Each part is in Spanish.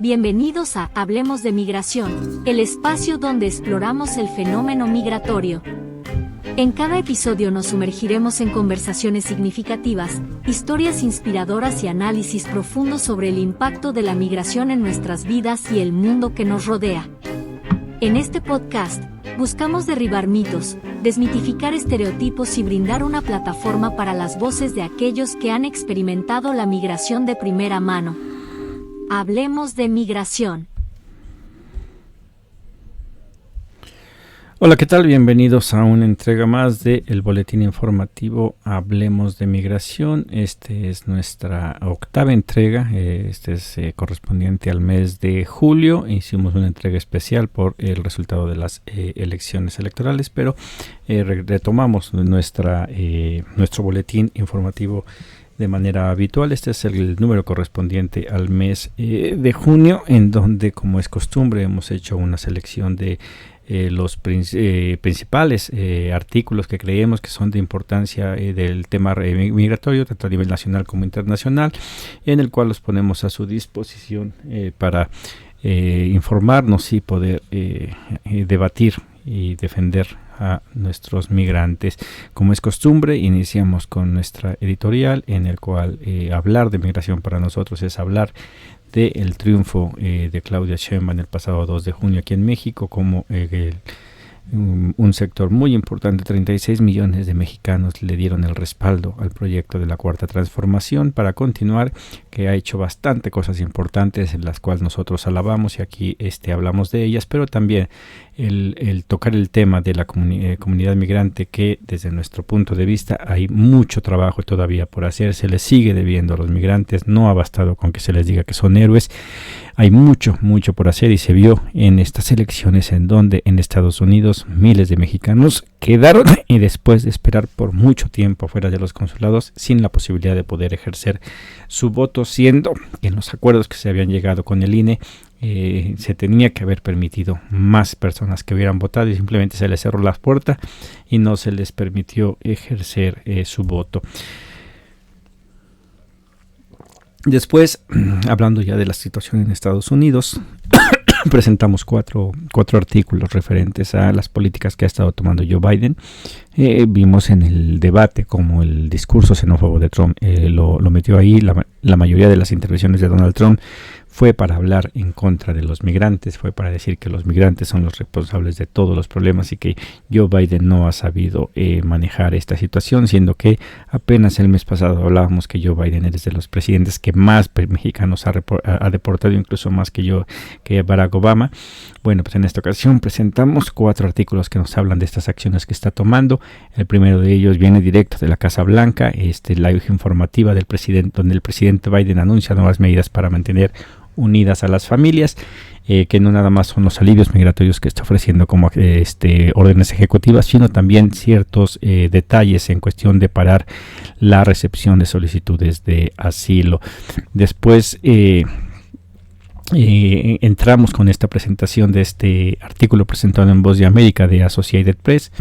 Bienvenidos a Hablemos de Migración, el espacio donde exploramos el fenómeno migratorio. En cada episodio nos sumergiremos en conversaciones significativas, historias inspiradoras y análisis profundos sobre el impacto de la migración en nuestras vidas y el mundo que nos rodea. En este podcast, buscamos derribar mitos, desmitificar estereotipos y brindar una plataforma para las voces de aquellos que han experimentado la migración de primera mano. Hablemos de migración. Hola, ¿qué tal? Bienvenidos a una entrega más del boletín informativo Hablemos de Migración. Este es nuestra octava entrega, este es correspondiente al mes de julio. Hicimos una entrega especial por el resultado de las elecciones electorales, pero retomamos nuestro boletín informativo de manera habitual. Este es el número correspondiente al mes de junio, en donde, como es costumbre, hemos hecho una selección de los principales artículos que creemos que son de importancia del tema migratorio, tanto a nivel nacional como internacional, en el cual los ponemos a su disposición para informarnos y poder debatir y defender a nuestros migrantes. Como es costumbre, iniciamos con nuestra editorial, en el cual hablar de migración para nosotros es hablar del triunfo de Claudia Sheinbaum el pasado 2 de junio aquí en México, como un sector muy importante, 36 millones de mexicanos le dieron el respaldo al proyecto de la Cuarta Transformación para continuar, que ha hecho bastante cosas importantes en las cuales nosotros alabamos y aquí hablamos de ellas, pero también el tocar el tema de la comunidad migrante, que desde nuestro punto de vista hay mucho trabajo todavía por hacer. Se les sigue debiendo a los migrantes, no ha bastado con que se les diga que son héroes. Hay mucho por hacer, y se vio en estas elecciones en donde en Estados Unidos miles de mexicanos quedaron, y después de esperar por mucho tiempo fuera de los consulados sin la posibilidad de poder ejercer su voto, siendo que en los acuerdos que se habían llegado con el INE se tenía que haber permitido más personas que hubieran votado, y simplemente se les cerró la puerta y no se les permitió ejercer su voto. Después, hablando ya de la situación en Estados Unidos, presentamos cuatro artículos referentes a las políticas que ha estado tomando Joe Biden. Vimos en el debate como el discurso xenófobo de Trump lo metió ahí. La mayoría de las intervenciones de Donald Trump fue para hablar en contra de los migrantes, fue para decir que los migrantes son los responsables de todos los problemas y que Joe Biden no ha sabido manejar esta situación, siendo que apenas el mes pasado hablábamos que Joe Biden es de los presidentes que más mexicanos ha deportado, incluso más que Barack Obama. Bueno, pues en esta ocasión presentamos 4 artículos que nos hablan de estas acciones que está tomando. El primero de ellos viene directo de la Casa Blanca, la informativa del presidente, donde el presidente Biden anuncia nuevas medidas para mantener unidas a las familias, que no nada más son los alivios migratorios que está ofreciendo como órdenes ejecutivas, sino también ciertos detalles en cuestión de parar la recepción de solicitudes de asilo. Después entramos con esta presentación de este artículo presentado en Voz de América de Associated Press,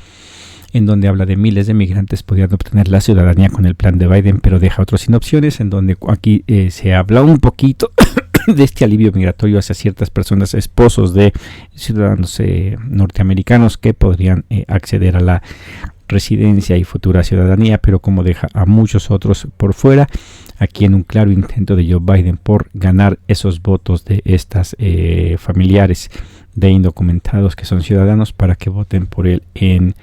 en donde habla de miles de migrantes podrían obtener la ciudadanía con el plan de Biden, pero deja otros sin opciones, en donde aquí se habla un poquito de este alivio migratorio hacia ciertas personas, esposos de ciudadanos norteamericanos que podrían acceder a la residencia y futura ciudadanía, pero como deja a muchos otros por fuera, aquí en un claro intento de Joe Biden por ganar esos votos de estas familiares de indocumentados que son ciudadanos para que voten por él en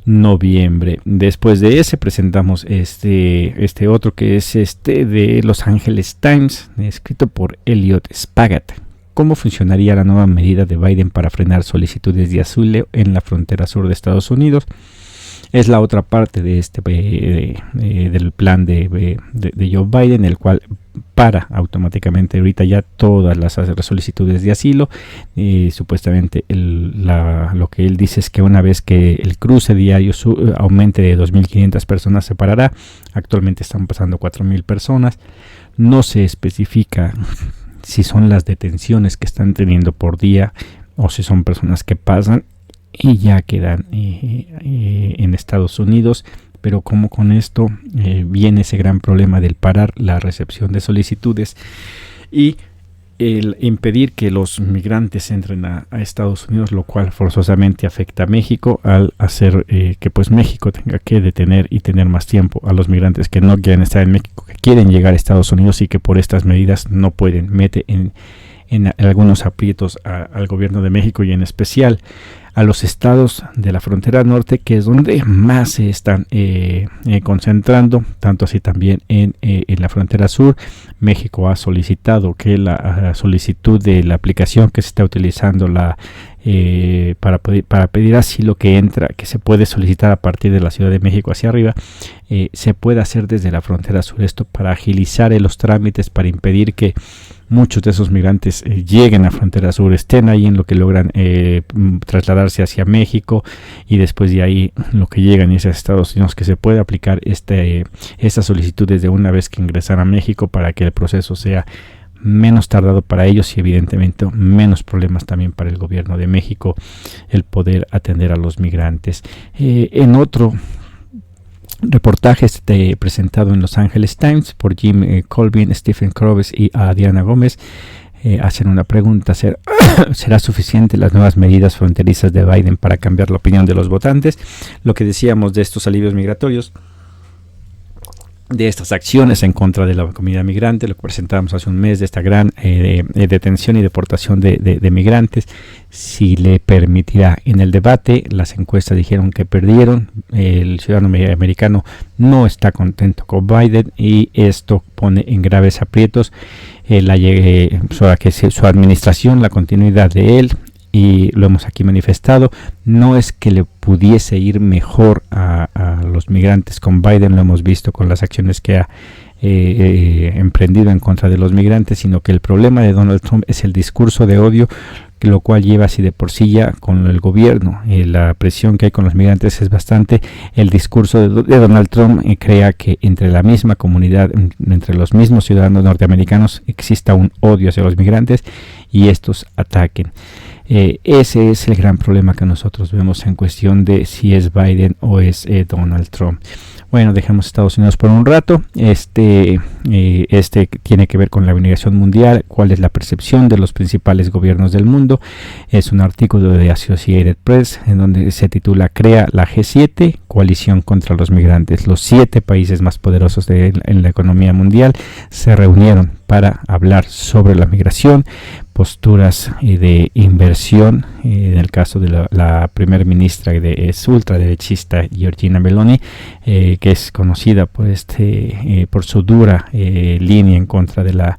noviembre. Después de ese presentamos este otro, que es de Los Angeles Times, escrito por Elliot Spagat. ¿Cómo funcionaría la nueva medida de Biden para frenar solicitudes de asilo en la frontera sur de Estados Unidos? Es la otra parte de del plan de Joe Biden, el cual para automáticamente ahorita ya todas las solicitudes de asilo. Supuestamente lo que él dice es que una vez que el cruce diario aumente de 2.500 personas, se parará. Actualmente están pasando 4.000 personas. No se especifica si son las detenciones que están teniendo por día o si son personas que pasan y ya quedan en Estados Unidos, pero como con esto viene ese gran problema del parar la recepción de solicitudes y el impedir que los migrantes entren a Estados Unidos, lo cual forzosamente afecta a México al hacer que pues México tenga que detener y tener más tiempo a los migrantes que no quieren estar en México, que quieren llegar a Estados Unidos y que por estas medidas no pueden, mete en algunos aprietos al gobierno de México y en especial a los estados de la frontera norte, que es donde más se están concentrando, tanto así también en la frontera sur. México ha solicitado que la solicitud de la aplicación que se está utilizando para pedir asilo que se puede solicitar a partir de la Ciudad de México hacia arriba, se puede hacer desde la frontera sur, esto para agilizar los trámites, para impedir que muchos de esos migrantes lleguen a frontera sur, estén ahí en lo que logran trasladarse hacia México y después de ahí lo que llegan es a Estados Unidos, que se puede aplicar estas solicitudes de una vez que ingresan a México para que el proceso sea menos tardado para ellos y evidentemente menos problemas también para el gobierno de México el poder atender a los migrantes. En otro reportaje presentado en Los Angeles Times por Jim Colvin, Stephen Krobes y Diana Gómez, hacen una pregunta: ¿será suficiente las nuevas medidas fronterizas de Biden para cambiar la opinión de los votantes? Lo que decíamos de estos alivios migratorios, de estas acciones en contra de la comunidad migrante, lo que presentábamos hace un mes, de esta gran detención y deportación de migrantes, si le permitirá. En el debate, las encuestas dijeron que perdieron. El ciudadano americano no está contento con Biden y esto pone en graves aprietos su administración, la continuidad de él. Y lo hemos aquí manifestado, no es que le pudiese ir mejor a los migrantes con Biden, lo hemos visto con las acciones que ha emprendido en contra de los migrantes, sino que el problema de Donald Trump es el discurso de odio, lo cual lleva así de por sí ya con el gobierno. La presión que hay con los migrantes es bastante. El discurso de Donald Trump crea que entre la misma comunidad, entre los mismos ciudadanos norteamericanos, exista un odio hacia los migrantes y estos ataquen. Ese es el gran problema que nosotros vemos en cuestión de si es Biden o es Donald Trump. Bueno, dejemos Estados Unidos por un rato. Este tiene que ver con la migración mundial, cuál es la percepción de los principales gobiernos del mundo. Es un artículo de Associated Press en donde se titula "Crea la G7, coalición contra los migrantes". Los 7 países más poderosos en la economía mundial se reunieron para hablar sobre la migración, posturas de inversión. En el caso de la primera ministra es ultraderechista, Giorgia Meloni, que es conocida por su dura línea en contra de la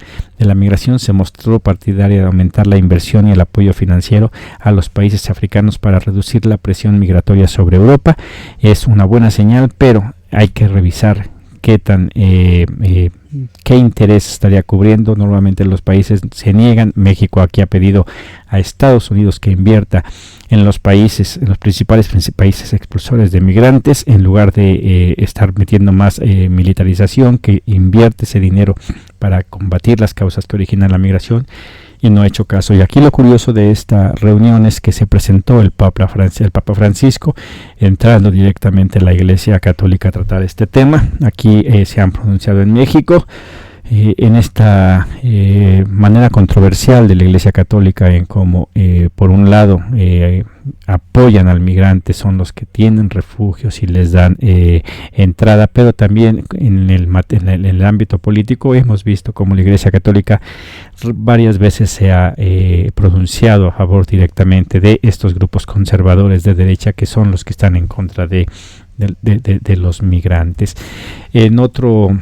migración, se mostró partidaria de aumentar la inversión y el apoyo financiero a los países africanos para reducir la presión migratoria sobre Europa. Es una buena señal, pero hay que revisar qué interés estaría cubriendo. Normalmente los países se niegan. México aquí ha pedido a Estados Unidos que invierta en los principales países expulsores de migrantes, en lugar de estar metiendo más militarización, que invierte ese dinero para combatir las causas que originan la migración, y no ha hecho caso. Y aquí lo curioso de esta reunión es que se presentó el Papa Francisco entrando directamente a la Iglesia Católica a tratar este tema. Aquí se han pronunciado en México en esta manera controversial de la Iglesia Católica, en cómo por un lado apoyan al migrante, son los que tienen refugios y les dan entrada, pero también en el ámbito político hemos visto cómo la Iglesia Católica varias veces se ha pronunciado a favor directamente de estos grupos conservadores de derecha, que son los que están en contra de los migrantes. En otro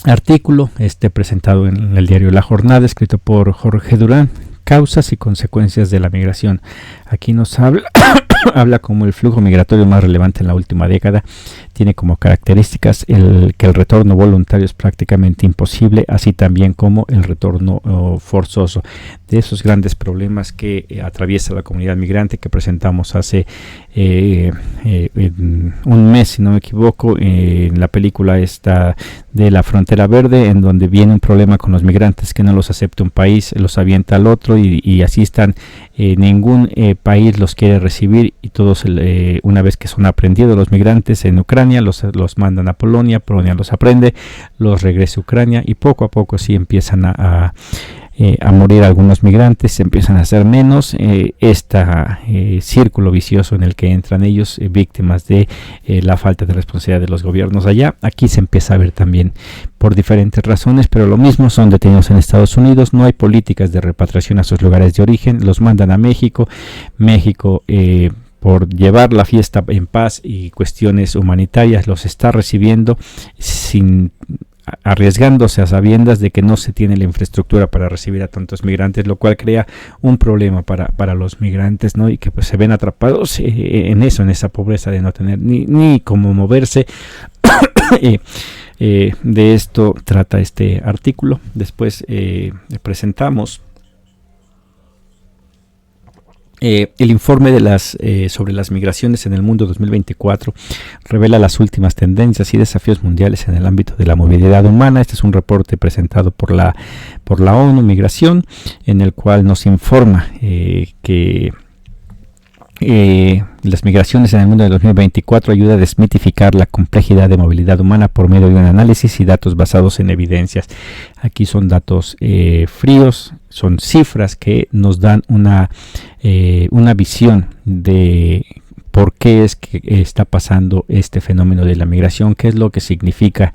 artículo presentado en el diario La Jornada, escrito por Jorge Durán, causas y consecuencias de la migración. Aquí nos habla como el flujo migratorio más relevante en la última década tiene como características que el retorno voluntario es prácticamente imposible, así también como el retorno forzoso. De esos grandes problemas que atraviesa la comunidad migrante, que presentamos hace un mes, si no me equivoco, en la película esta de La Frontera Verde, en donde viene un problema con los migrantes, que no los acepta un país, los avienta al otro y así están. Ningún país los quiere recibir, y todos una vez que son aprendidos los migrantes en Ucrania, los mandan a Polonia los aprende, los regresa a Ucrania, y poco a poco sí empiezan a a morir algunos migrantes, se empiezan a hacer menos, círculo vicioso en el que entran ellos, víctimas de la falta de responsabilidad de los gobiernos allá. Aquí se empieza a ver también por diferentes razones, pero lo mismo, son detenidos en Estados Unidos, no hay políticas de repatriación a sus lugares de origen, los mandan a México, por llevar la fiesta en paz y cuestiones humanitarias, los está recibiendo arriesgándose a sabiendas de que no se tiene la infraestructura para recibir a tantos migrantes, lo cual crea un problema para los migrantes, ¿no? Y que pues se ven atrapados en esa pobreza de no tener ni cómo moverse. De esto trata este artículo. Después presentamos el informe sobre las migraciones en el mundo 2024 revela las últimas tendencias y desafíos mundiales en el ámbito de la movilidad humana. Este es un reporte presentado por la ONU Migración, en el cual nos informa que las migraciones en el mundo de 2024 ayuda a desmitificar la complejidad de movilidad humana por medio de un análisis y datos basados en evidencias. Aquí son datos fríos, son cifras que nos dan una visión de por qué es que está pasando este fenómeno de la migración, qué es lo que significa,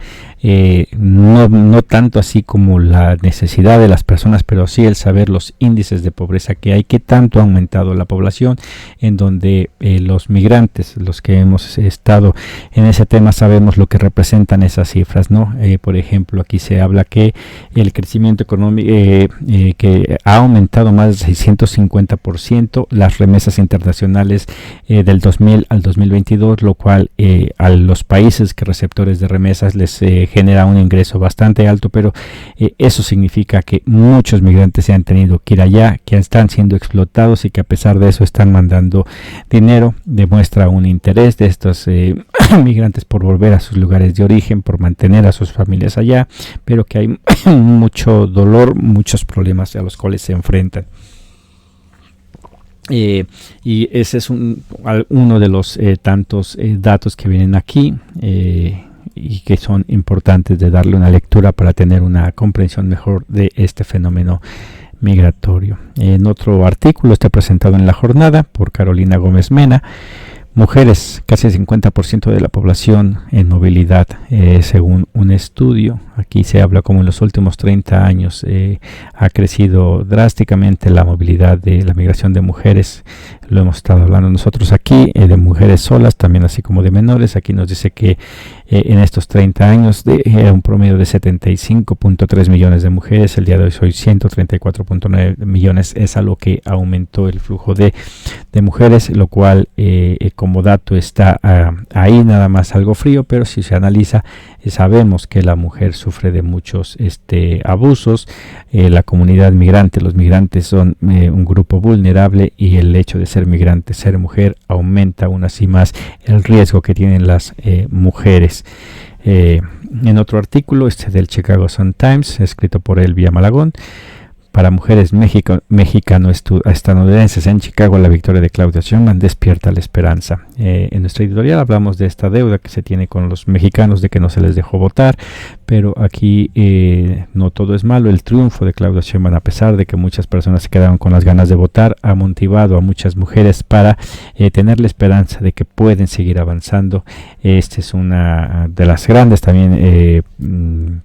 no tanto así como la necesidad de las personas, pero sí el saber los índices de pobreza que hay, qué tanto ha aumentado la población, en donde los migrantes, los que hemos estado en ese tema, sabemos lo que representan esas cifras, ¿no? Por ejemplo, aquí se habla que el crecimiento económico que ha aumentado más del 650%, las remesas internacionales del 2000 al 2022, lo cual a los países que receptores de remesas les genera un ingreso bastante alto, pero eso significa que muchos migrantes se han tenido que ir allá, que están siendo explotados y que a pesar de eso están mandando dinero. Demuestra un interés de estos migrantes por volver a sus lugares de origen, por mantener a sus familias allá, pero que hay mucho dolor, muchos problemas a los cuales se enfrentan. Y ese es uno de los tantos datos que vienen aquí y que son importantes de darle una lectura para tener una comprensión mejor de este fenómeno migratorio. En otro artículo está presentado en La Jornada por Carolina Gómez Mena. Mujeres, casi el 50% de la población en movilidad, según un estudio. Aquí se habla como en los últimos 30 años ha crecido drásticamente la movilidad de la migración de mujeres. Lo hemos estado hablando nosotros aquí, de mujeres solas, también así como de menores. Aquí nos dice que en estos 30 años era un promedio de 75.3 millones de mujeres. El día de hoy soy 134.9 millones. Es a lo que aumentó el flujo de mujeres, lo cual como dato está ahí nada más algo frío, pero si se analiza sabemos que la mujer sufre de muchos abusos. La comunidad migrante, los migrantes son un grupo vulnerable, y el hecho de ser migrante, ser mujer, aumenta aún así más el riesgo que tienen las mujeres. En otro artículo, del Chicago Sun-Times, escrito por Elvia Malagón, para mujeres mexicano-estadounidenses en Chicago, la victoria de Claudia Sheinbaum despierta la esperanza. En nuestra editorial hablamos de esta deuda que se tiene con los mexicanos, de que no se les dejó votar, pero aquí no todo es malo. El triunfo de Claudia Sheinbaum, a pesar de que muchas personas se quedaron con las ganas de votar, ha motivado a muchas mujeres para tener la esperanza de que pueden seguir avanzando. Esta es una de las grandes también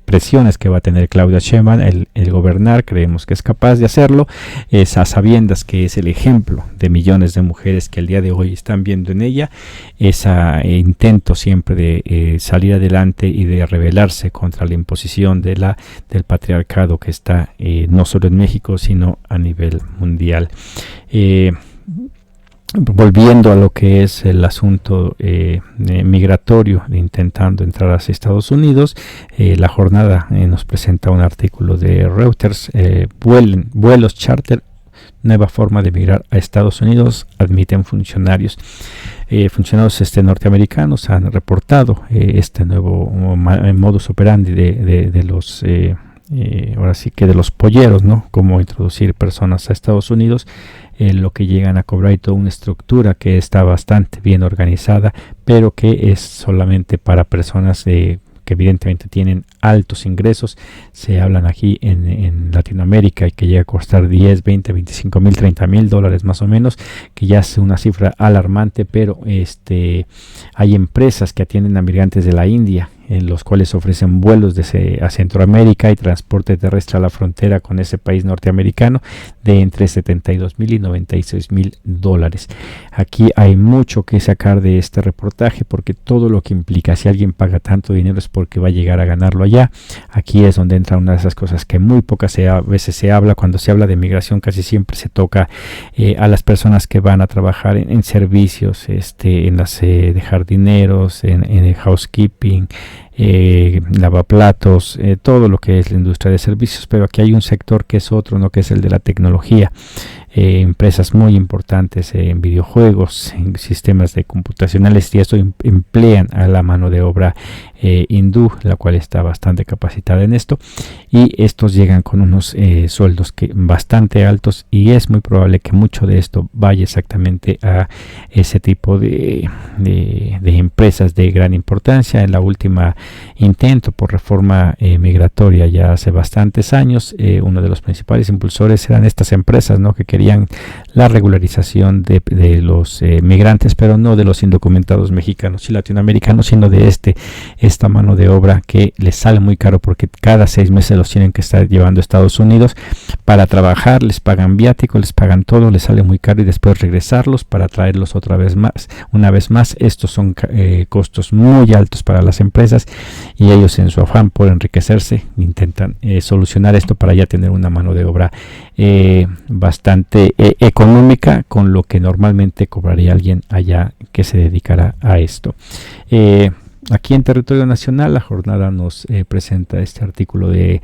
presiones que va a tener Claudia Sheinbaum, el gobernar. Creemos que es capaz de hacerlo, a sabiendas que es el ejemplo de millones de mujeres que el día de hoy están viendo en ella ese intento siempre de salir adelante y de rebelarse contra la imposición del patriarcado que está no solo en México, sino a nivel mundial. Volviendo a lo que es el asunto migratorio, intentando entrar hacia Estados Unidos, La Jornada nos presenta un artículo de Reuters. Vuelos charter, nueva forma de migrar a Estados Unidos, admiten funcionarios. Funcionarios norteamericanos han reportado este nuevo modus operandi de los ahora sí que de los polleros, ¿no? Cómo introducir personas a Estados Unidos, lo que llegan a cobrar, y toda una estructura que está bastante bien organizada, pero que es solamente para personas que que evidentemente tienen altos ingresos, se hablan aquí en Latinoamérica y que llega a costar 10, 20, 25 mil, 30 mil dólares más o menos, que ya es una cifra alarmante, pero hay empresas que atienden a migrantes de la India, en los cuales ofrecen vuelos a Centroamérica y transporte terrestre a la frontera con ese país norteamericano de entre 72 mil y 96 mil dólares. Aquí hay mucho que sacar de este reportaje, porque todo lo que implica, si alguien paga tanto dinero es porque va a llegar a ganarlo allá. Aquí es donde entra una de esas cosas que muy pocas veces se habla. Cuando se habla de migración, casi siempre se toca a las personas que van a trabajar en servicios, en las de jardineros, en el housekeeping, lavaplatos, todo lo que es la industria de servicios, pero aquí hay un sector que es otro, ¿no? Que es el de la tecnología. Empresas muy importantes en videojuegos, en sistemas de computacionales, y esto emplean a la mano de obra hindú, la cual está bastante capacitada en esto, y estos llegan con unos sueldos bastante altos, y es muy probable que mucho de esto vaya exactamente a ese tipo de empresas de gran importancia. En la última intento por reforma migratoria ya hace bastantes años, uno de los principales impulsores eran estas empresas, ¿no? Que querían la regularización de los migrantes, pero no de los indocumentados mexicanos y latinoamericanos, sino de esta mano de obra que les sale muy caro, porque cada 6 meses los tienen que estar llevando a Estados Unidos para trabajar, les pagan viático, les pagan todo, les sale muy caro, y después regresarlos para traerlos una vez más. Estos son costos muy altos para las empresas, y ellos, en su afán por enriquecerse, intentan solucionar esto para ya tener una mano de obra bastante económica, con lo que normalmente cobraría alguien allá que se dedicara a esto. Aquí en territorio nacional, la jornada nos presenta este artículo de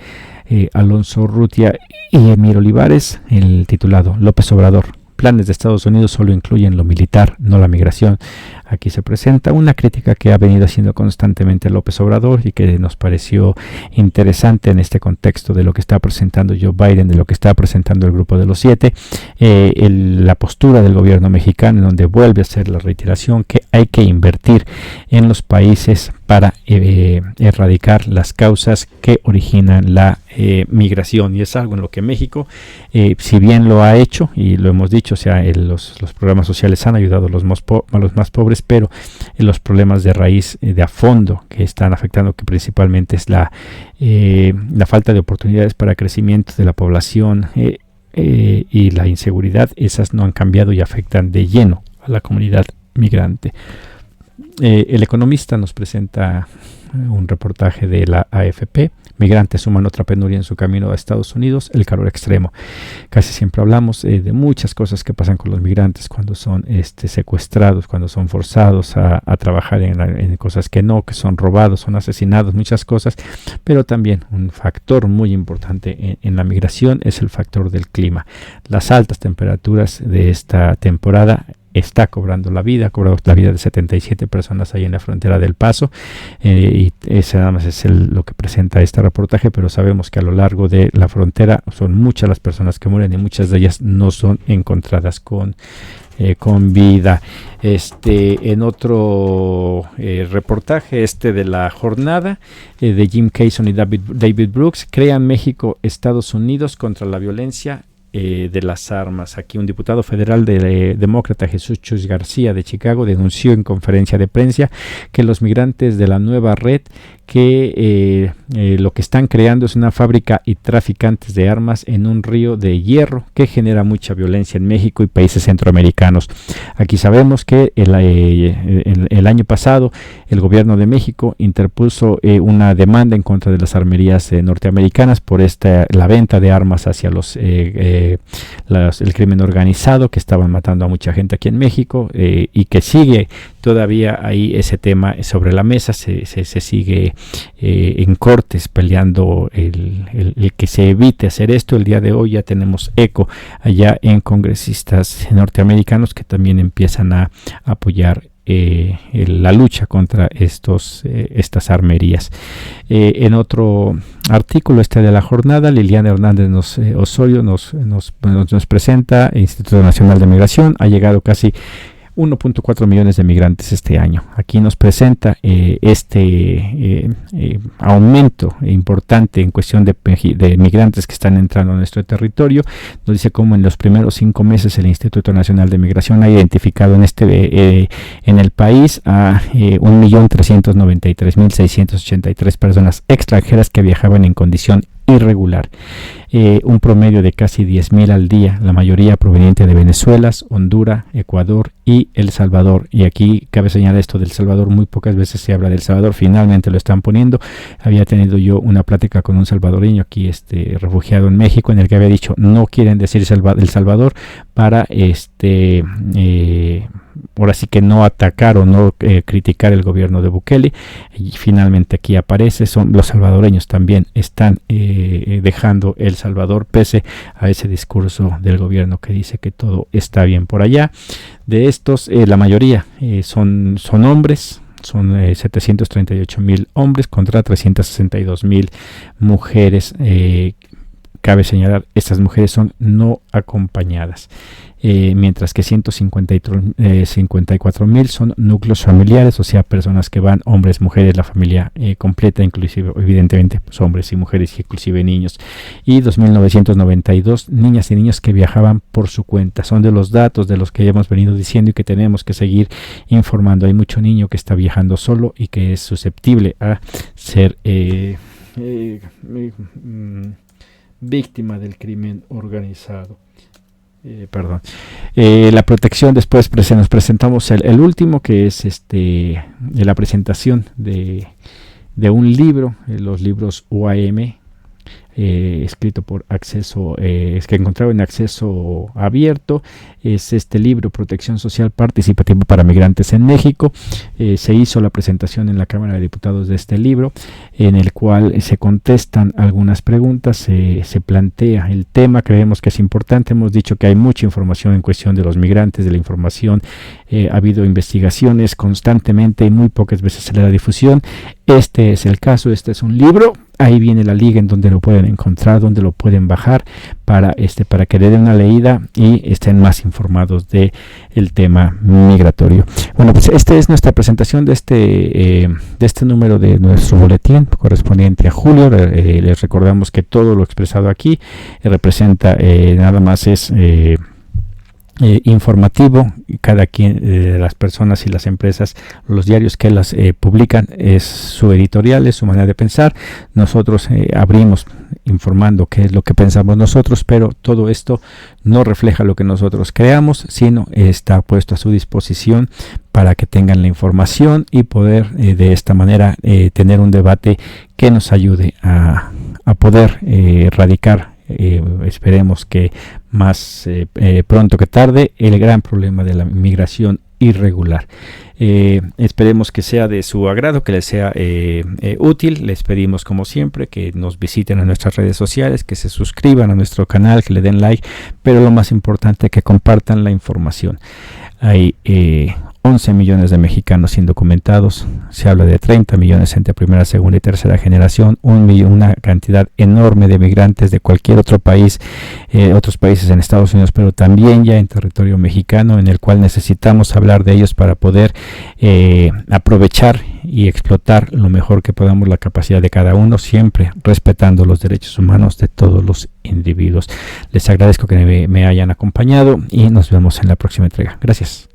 Alonso Urrutia y Emir Olivares, el titulado López Obrador: planes de Estados Unidos solo incluyen lo militar, no la migración. Aquí se presenta una crítica que ha venido haciendo constantemente López Obrador, y que nos pareció interesante en este contexto de lo que está presentando Joe Biden, de lo que está presentando el Grupo de los 7, la postura del gobierno mexicano, en donde vuelve a hacer la reiteración que hay que invertir en los países para erradicar las causas que originan la migración, y es algo en lo que México, si bien lo ha hecho y lo hemos dicho, los programas sociales han ayudado a los más pobres, pero los problemas de raíz, de a fondo, que están afectando, que principalmente es la falta de oportunidades para crecimiento de la población y la inseguridad, esas no han cambiado y afectan de lleno a la comunidad migrante. El Economista nos presenta un reportaje de la AFP: migrantes suman otra penuria en su camino a Estados Unidos, el calor extremo. Casi siempre hablamos de muchas cosas que pasan con los migrantes cuando son secuestrados, cuando son forzados a trabajar en cosas que son robados, son asesinados, muchas cosas, pero también un factor muy importante en la migración es el factor del clima. Las altas temperaturas de esta temporada está cobrando la vida de 77 personas ahí en la frontera del Paso, y ese nada más es lo que presenta este reportaje, pero sabemos que a lo largo de la frontera son muchas las personas que mueren, y muchas de ellas no son encontradas con vida. En otro reportaje de la jornada, de Jim Cason y David Brooks: crean México, Estados Unidos contra la violencia de las armas. Aquí un diputado federal demócrata, Jesús Chus García, de Chicago, denunció en conferencia de prensa que los migrantes de la nueva red, que lo que están creando es una fábrica y traficantes de armas en un río de hierro que genera mucha violencia en México y países centroamericanos. Aquí sabemos que el año pasado el gobierno de México interpuso una demanda en contra de las armerías norteamericanas por la venta de armas hacia el crimen organizado, que estaban matando a mucha gente aquí en México, y que sigue todavía ahí ese tema sobre la mesa. Se sigue en cortes peleando el que se evite hacer esto. El día de hoy ya tenemos eco allá en congresistas norteamericanos que también empiezan a apoyar la lucha contra estas armerías. En otro artículo de la jornada, Liliana Hernández Osorio nos presenta: el Instituto Nacional de Migración ha llegado casi 1.4 millones de migrantes este año. Aquí nos presenta aumento importante en cuestión de migrantes que están entrando a nuestro territorio. Nos dice cómo en los primeros 5 meses el Instituto Nacional de Migración ha identificado en el país a 1.393.683 personas extranjeras que viajaban en condición irregular, un promedio de casi 10.000 al día, la mayoría proveniente de Venezuela, Honduras, Ecuador y El Salvador. Y aquí cabe señalar esto del Salvador, muy pocas veces se habla del Salvador, finalmente lo están poniendo. Había tenido yo una plática con un salvadoreño aquí refugiado en México, en el que había dicho no quieren decir El Salvador para ahora sí que no atacar o no criticar el gobierno de Bukele, y finalmente aquí aparece, son los salvadoreños también están dejando El Salvador pese a ese discurso del gobierno que dice que todo está bien por allá. De estos la mayoría son hombres. Son 738.000 hombres contra 362.000 mujeres. Cabe señalar, estas mujeres son no acompañadas, mientras que 154.000 son núcleos familiares, o sea, personas que van, hombres, mujeres, la familia completa, inclusive, evidentemente, pues, hombres y mujeres, inclusive niños. Y 2.992 niñas y niños que viajaban por su cuenta. Son de los datos de los que ya hemos venido diciendo y que tenemos que seguir informando. Hay mucho niño que está viajando solo y que es susceptible a ser víctima del crimen organizado. La protección, después nos presentamos el último, que es la presentación de un libro, los libros UAM, escrito por acceso, que encontrado en acceso abierto. Es este libro, Protección Social Participativa para Migrantes en México. Se hizo la presentación en la Cámara de Diputados de este libro, en el cual se contestan algunas preguntas, se plantea el tema. Creemos que es importante. Hemos dicho que hay mucha información en cuestión de los migrantes, de la información. Ha habido investigaciones constantemente y muy pocas veces se le da difusión. Este es el caso, este es un libro. Ahí viene la liga en donde lo pueden encontrar, donde lo pueden bajar para que le den una leída y estén más informados de el tema migratorio. Bueno, pues esta es nuestra presentación de este número de nuestro boletín correspondiente a julio. Les recordamos que todo lo expresado aquí representa, nada más es informativo. Cada quien de las personas y las empresas, los diarios que las publican, es su editorial, es su manera de pensar. Nosotros abrimos informando qué es lo que pensamos nosotros, pero todo esto no refleja lo que nosotros creamos, sino está puesto a su disposición para que tengan la información y poder de esta manera tener un debate que nos ayude a poder erradicar, esperemos que más pronto que tarde, el gran problema de la migración irregular. Esperemos que sea de su agrado, que les sea útil. Les pedimos, como siempre, que nos visiten a nuestras redes sociales, que se suscriban a nuestro canal, que le den like, pero lo más importante, que compartan la información. Hay 11 millones de mexicanos indocumentados, se habla de 30 millones entre primera, segunda y tercera generación, una cantidad enorme de migrantes de cualquier otro país, otros países en Estados Unidos, pero también ya en territorio mexicano, en el cual necesitamos hablar de ellos para poder aprovechar y explotar lo mejor que podamos la capacidad de cada uno, siempre respetando los derechos humanos de todos los individuos. Les agradezco que me hayan acompañado y nos vemos en la próxima entrega. Gracias.